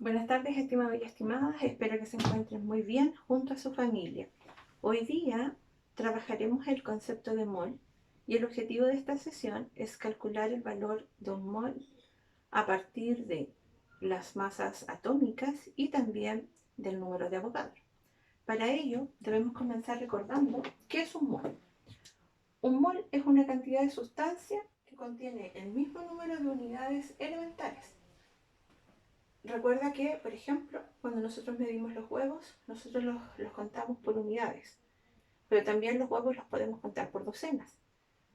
Buenas tardes, estimados y estimadas. Espero que se encuentren muy bien junto a su familia. Hoy día trabajaremos el concepto de mol y el objetivo de esta sesión es calcular el valor de un mol a partir de las masas atómicas y también del número de Avogadro. Para ello debemos comenzar recordando qué es un mol. Un mol es una cantidad de sustancia que contiene el mismo número de unidades elementales. Recuerda que, por ejemplo, cuando nosotros medimos los huevos, nosotros los contamos por unidades, pero también los huevos los podemos contar por docenas,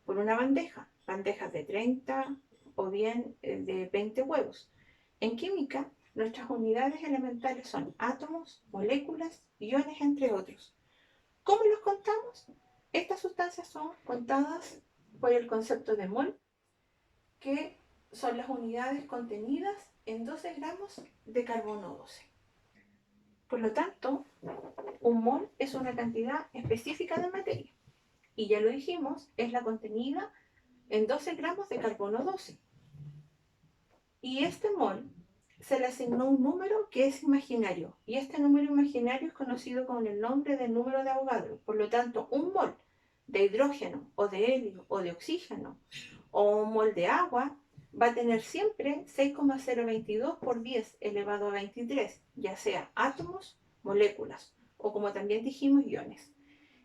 por una bandeja, bandejas de 30 o bien de 20 huevos. En química, nuestras unidades elementales son átomos, moléculas, iones, entre otros. ¿Cómo los contamos? Estas sustancias son contadas por el concepto de mol, que son las unidades contenidas en 12 gramos de carbono 12. Por lo tanto, un mol es una cantidad específica de materia. Y ya lo dijimos, es la contenida en 12 gramos de carbono 12. Y este mol se le asignó un número que es imaginario. Y este número imaginario es conocido con el nombre de número de Avogadro. Por lo tanto, un mol de hidrógeno o de helio o de oxígeno o un mol de agua va a tener siempre 6,022 por 10 elevado a 23, ya sea átomos, moléculas o como también dijimos iones.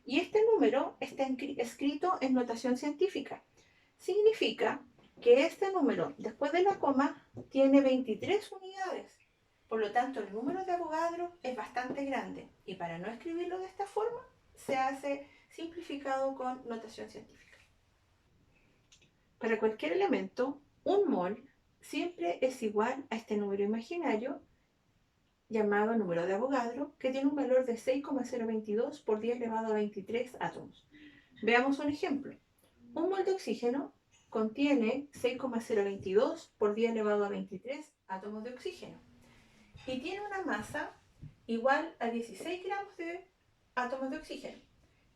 Y este número está escrito en notación científica. Significa que este número después de la coma tiene 23 unidades. Por lo tanto, el número de Avogadro es bastante grande y para no escribirlo de esta forma se hace simplificado con notación científica. Para cualquier elemento, un mol siempre es igual a este número imaginario llamado número de Avogadro, que tiene un valor de 6,022 por 10 elevado a 23 átomos. Veamos un ejemplo. Un mol de oxígeno contiene 6,022 por 10 elevado a 23 átomos de oxígeno y tiene una masa igual a 16 gramos de átomos de oxígeno.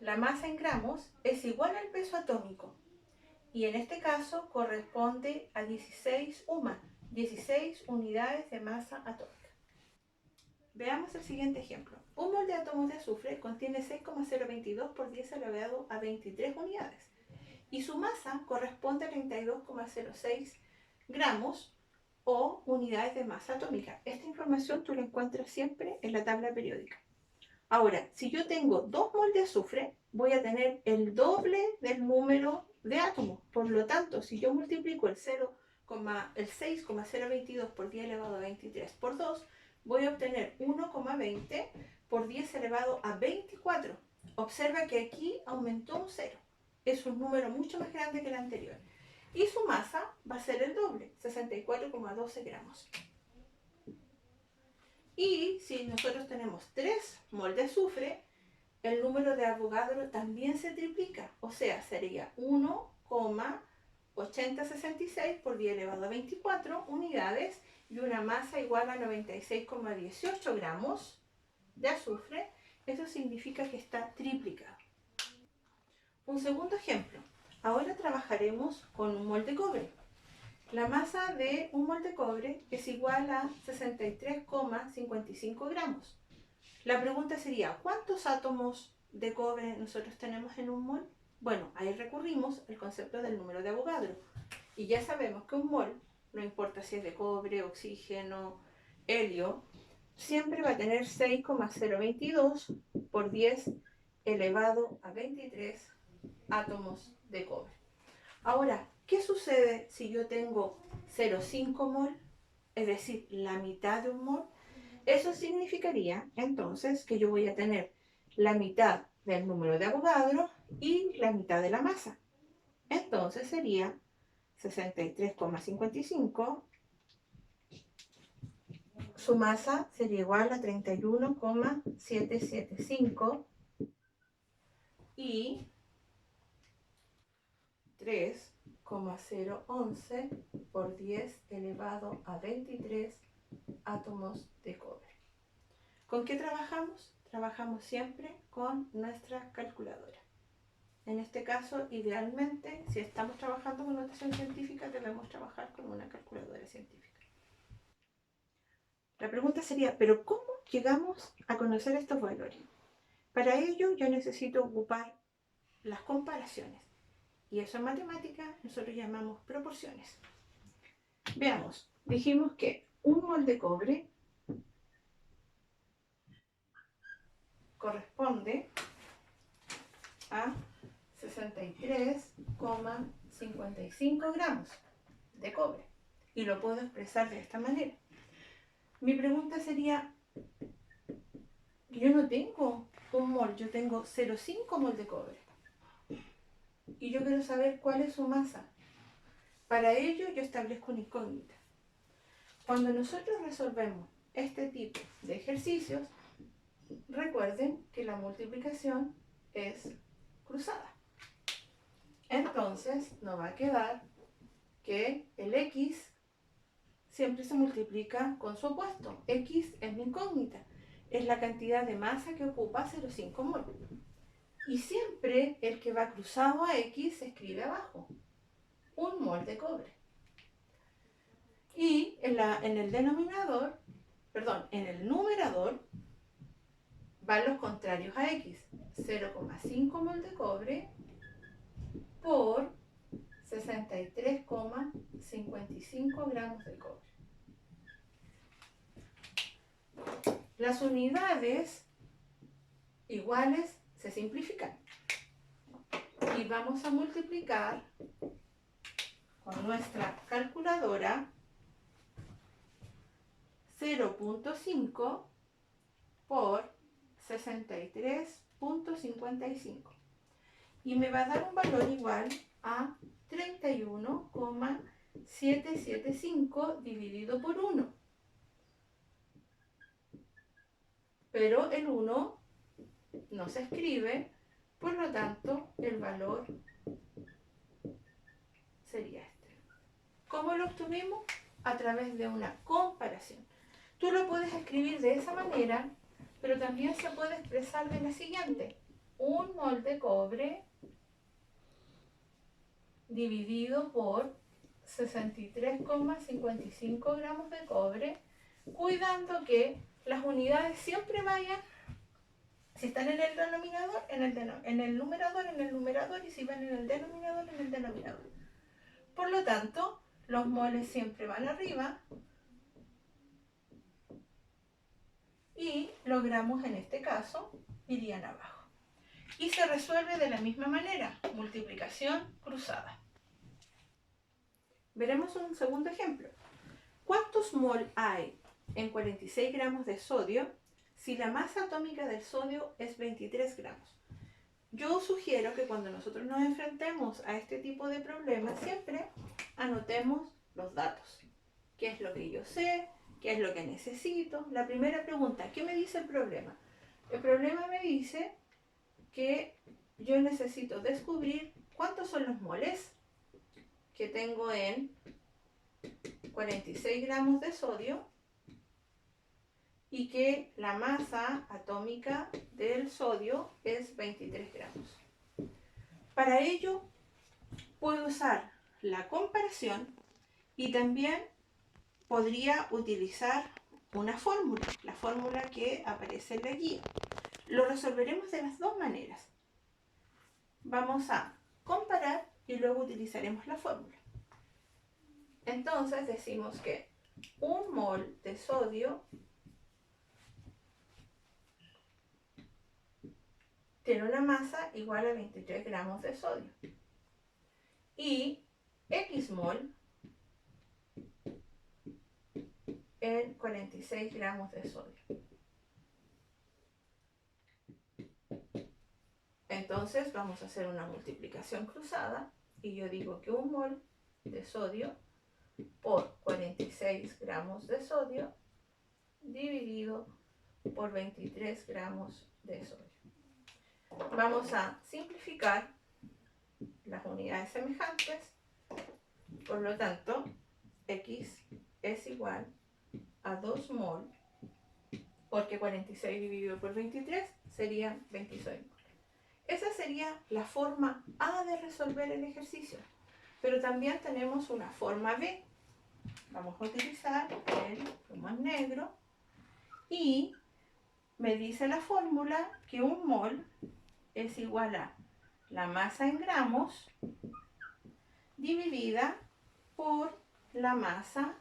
La masa en gramos es igual al peso atómico y en este caso corresponde a 16 UMA, 16 unidades de masa atómica. Veamos el siguiente ejemplo. Un mol de átomos de azufre contiene 6,022 por 10 elevado a 23 unidades y su masa corresponde a 32,06 gramos o unidades de masa atómica. Esta información tú la encuentras siempre en la tabla periódica. Ahora, si yo tengo 2 mol de azufre, voy a tener el doble del número de átomos. Por lo tanto, si yo multiplico el 6,022 por 10 elevado a 23 por 2, voy a obtener 1,20 por 10 elevado a 24. Observa que aquí aumentó un 0. Es un número mucho más grande que el anterior. Y su masa va a ser el doble, 64,12 gramos. Y si nosotros tenemos 3 mol de azufre, el número de Avogadro también se triplica. O sea, sería 1,8066 por 10 elevado a 24 unidades y una masa igual a 96,18 gramos de azufre. Eso significa que está triplicado. Un segundo ejemplo. Ahora trabajaremos con un mol de cobre. La masa de un mol de cobre es igual a 63,55 gramos. La pregunta sería, ¿cuántos átomos de cobre nosotros tenemos en un mol? Bueno, ahí recurrimos al concepto del número de Avogadro. Y ya sabemos que un mol, no importa si es de cobre, oxígeno, helio, siempre va a tener 6,022 por 10 elevado a 23 átomos de cobre. Ahora, ¿qué sucede si yo tengo 0,5 mol? Es decir, la mitad de un mol. Eso significaría entonces que yo voy a tener la mitad del número de Avogadro y la mitad de la masa. Entonces sería 63,55. Su masa sería igual a 31,775 y 3,011 por 10 elevado a 23 átomos de cobre. ¿Con qué trabajamos? Trabajamos siempre con nuestra calculadora. En este caso, idealmente, si estamos trabajando con notación científica, debemos trabajar con una calculadora científica. La pregunta sería, ¿pero cómo llegamos a conocer estos valores? Para ello yo necesito ocupar las comparaciones. Y eso en matemática nosotros llamamos proporciones. Veamos, dijimos que un mol de cobre corresponde a 63,55 gramos de cobre. Y lo puedo expresar de esta manera. Mi pregunta sería, yo no tengo un mol, yo tengo 0,5 mol de cobre. Y yo quiero saber cuál es su masa. Para ello yo establezco una incógnita. Cuando nosotros resolvemos este tipo de ejercicios, recuerden que la multiplicación es cruzada. Entonces nos va a quedar que el X siempre se multiplica con su opuesto. X es mi incógnita, es la cantidad de masa que ocupa 0,5 mol. Y siempre el que va cruzado a X se escribe abajo, un mol de cobre. Y en el numerador van los contrarios a X, 0,5 mol de cobre por 63,55 gramos de cobre. Las unidades iguales se simplifican y vamos a multiplicar con nuestra calculadora 0,5 por 63,55 y me va a dar un valor igual a 31,775 dividido por 1. Pero el 1 no se escribe, por lo tanto el valor sería este. ¿Cómo lo obtuvimos? A través de una comparación. Tú lo puedes escribir de esa manera, pero también se puede expresar de la siguiente. Un mol de cobre dividido por 63,55 gramos de cobre, cuidando que las unidades siempre vayan, si están en el denominador, en el numerador, y si van en el denominador. Por lo tanto, los moles siempre van arriba y los gramos en este caso irían abajo. Y se resuelve de la misma manera, multiplicación cruzada. Veremos un segundo ejemplo. ¿Cuántos mol hay en 46 gramos de sodio si la masa atómica del sodio es 23 gramos? Yo sugiero que cuando nosotros nos enfrentemos a este tipo de problemas, siempre anotemos los datos. ¿Qué es lo que yo sé? ¿Qué es lo que necesito? La primera pregunta, ¿qué me dice el problema? El problema me dice que yo necesito descubrir cuántos son los moles que tengo en 46 gramos de sodio y que la masa atómica del sodio es 23 gramos. Para ello puedo usar la comparación y también podría utilizar una fórmula, la fórmula que aparece en la guía. Lo resolveremos de las dos maneras. Vamos a comparar y luego utilizaremos la fórmula. Entonces decimos que un mol de sodio tiene una masa igual a 23 gramos de sodio. Y X mol en 46 gramos de sodio. Entonces vamos a hacer una multiplicación cruzada y yo digo que un mol de sodio por 46 gramos de sodio dividido por 23 gramos de sodio. Vamos a simplificar las unidades semejantes, por lo tanto X es igual a 2 mol, porque 46 dividido por 23 sería 26 mol. Esa sería la forma A de resolver el ejercicio, pero también tenemos una forma B. Vamos a utilizar el plumón negro Y me dice la fórmula que un mol es igual a la masa en gramos dividida por la masa,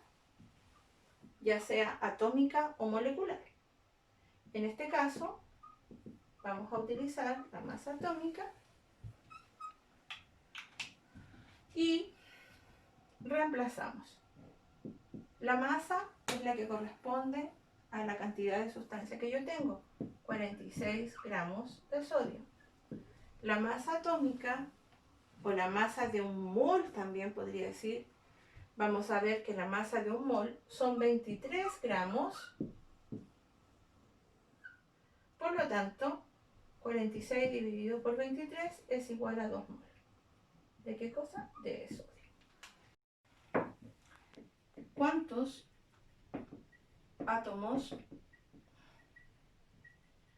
ya sea atómica o molecular. En este caso, vamos a utilizar la masa atómica y reemplazamos. La masa es la que corresponde a la cantidad de sustancia que yo tengo, 46 gramos de sodio. La masa atómica, o la masa de un mol también podría decir, vamos a ver que la masa de un mol son 23 gramos, por lo tanto, 46 dividido por 23 es igual a 2 mol. ¿De qué cosa? De sodio. ¿Cuántos átomos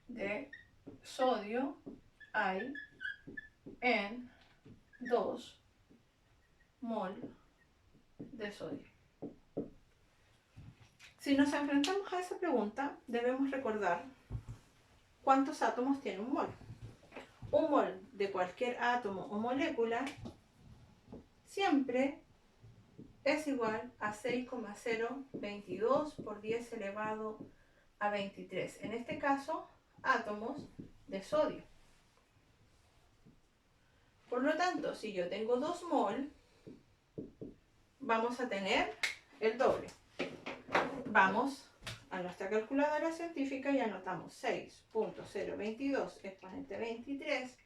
de sodio hay en 2 mol de sodio? Si nos enfrentamos a esa pregunta, debemos recordar cuántos átomos tiene un mol. Un mol de cualquier átomo o molécula siempre es igual a 6,022 por 10 elevado a 23. En este caso, átomos de sodio. Por lo tanto, si yo tengo 2 mol, vamos a tener el doble. Vamos a nuestra calculadora científica y anotamos 6.022 exponente 23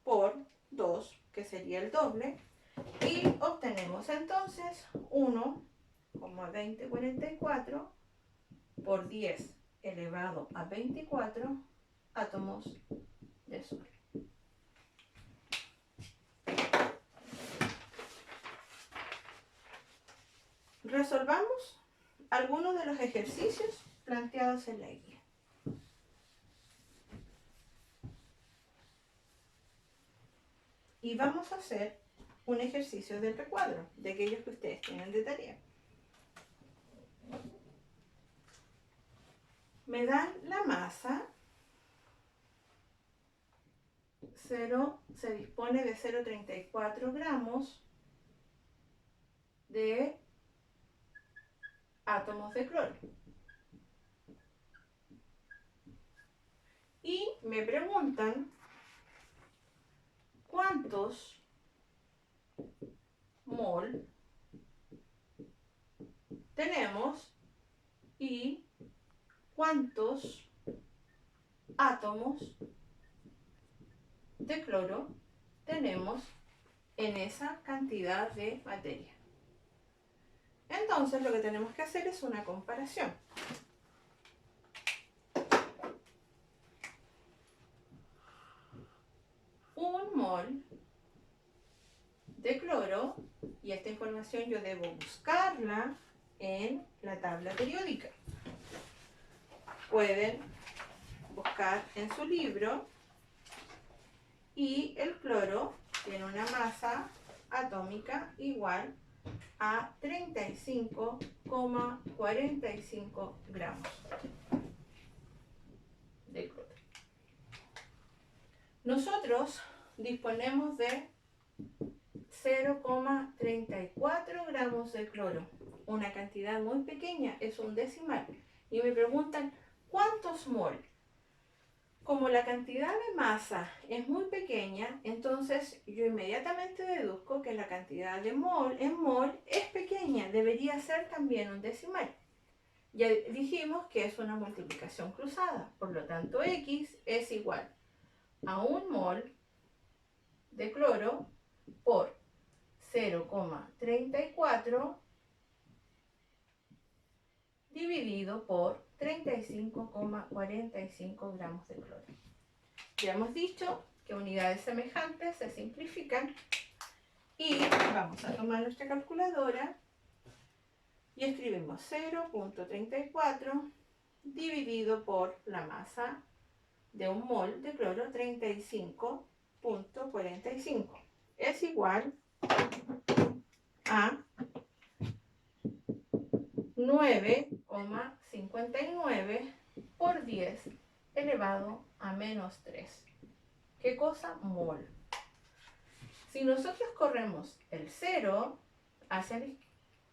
por 2, que sería el doble, y obtenemos entonces 1,2044 por 10 elevado a 24 átomos de sodio. Resolvamos algunos de los ejercicios planteados en la guía. Y vamos a hacer un ejercicio del recuadro, de aquellos que ustedes tienen de tarea. Me dan la masa, se dispone de 0,34 gramos de átomos de cloro. Y me preguntan cuántos mol tenemos y cuántos átomos de cloro tenemos en esa cantidad de materia. Entonces lo que tenemos que hacer es una comparación. Un mol de cloro, y esta información yo debo buscarla en la tabla periódica. Pueden buscar en su libro, y el cloro tiene una masa atómica igual a 35,45 gramos de cloro. Nosotros disponemos de 0,34 gramos de cloro, una cantidad muy pequeña, es un decimal. Y me preguntan, ¿cuántos mol? Como la cantidad de masa es muy pequeña, entonces yo inmediatamente deduzco que la cantidad de mol en mol es pequeña, debería ser también un decimal. Ya dijimos que es una multiplicación cruzada, por lo tanto X es igual a un mol de cloro por 0,34 dividido por 35,45 gramos de cloro. Ya hemos dicho que unidades semejantes se simplifican y vamos a tomar nuestra calculadora y escribimos 0,34 dividido por la masa de un mol de cloro, 35,45. Es igual a 9,5 0,59 por 10 elevado a menos 3. ¿Qué cosa? Mol. Si nosotros corremos el 0 hacia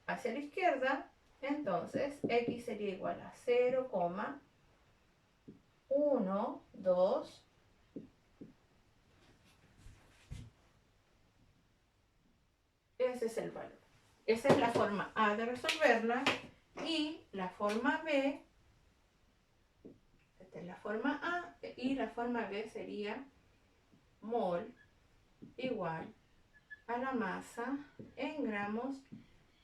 la izquierda, entonces X sería igual a 0,12. Ese es el valor. Esa es la forma A de resolverla. Y la forma B, esta es la forma A, y la forma B sería mol igual a la masa en gramos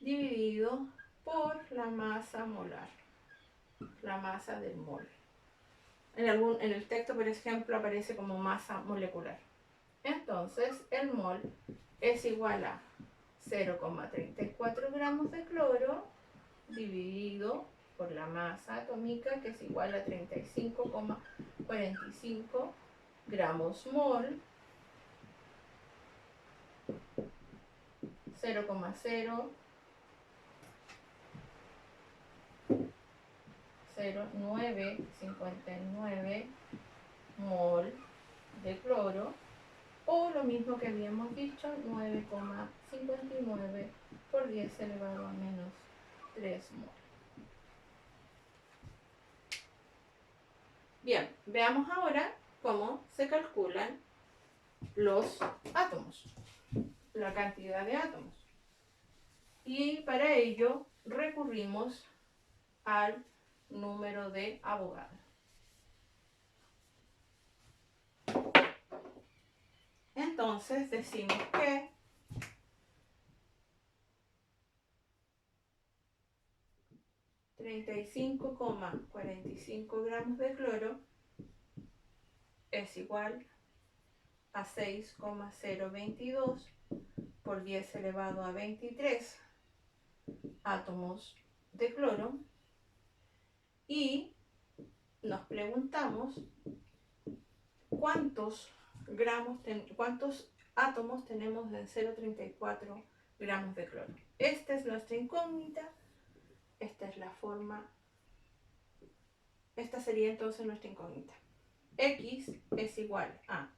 dividido por la masa molar, la masa del mol. En el texto, por ejemplo, aparece como masa molecular. Entonces, el mol es igual a 0,34 gramos de cloro dividido por la masa atómica, que es igual a 35,45 gramos mol, 0,00959 mol de cloro, o lo mismo que habíamos dicho, 9,59 por 10 elevado a menos 3 mol. Bien, veamos ahora cómo se calculan los átomos, la cantidad de átomos. Y para ello recurrimos al número de Avogadro. Entonces decimos que $35,45 gramos de cloro es igual a 6,022 por 10 elevado a 23 átomos de cloro, y nos preguntamos cuántos átomos tenemos en 0,34 gramos de cloro. Esta es nuestra incógnita. Esta es la forma. Esta sería entonces nuestra incógnita. X es igual a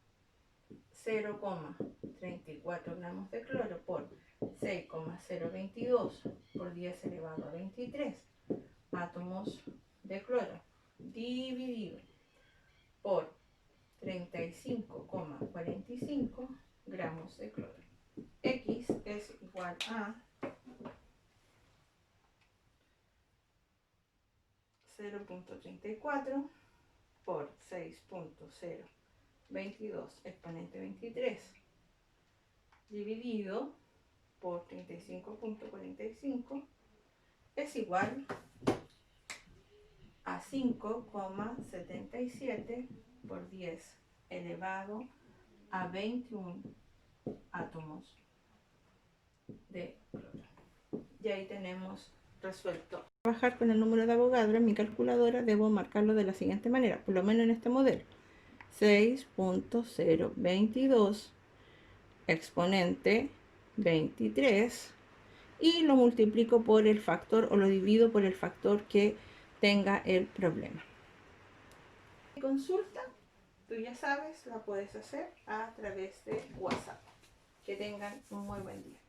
0,34 gramos de cloro por 6,022 por 10 elevado a 23 átomos de cloro dividido por 35,45 gramos de cloro. X es igual a 0,34 por 6,022 exponente 23 dividido por 35,45 es igual a 5,77 por 10 elevado a 21 átomos de cloro. Y ahí tenemos resuelto. Para trabajar con el número de Avogadro en mi calculadora debo marcarlo de la siguiente manera, por lo menos en este modelo: 6,022 exponente 23 y lo multiplico por el factor, o lo divido por el factor que tenga el problema. Consulta, tú ya sabes, la puedes hacer a través de WhatsApp. Que tengan un muy buen día.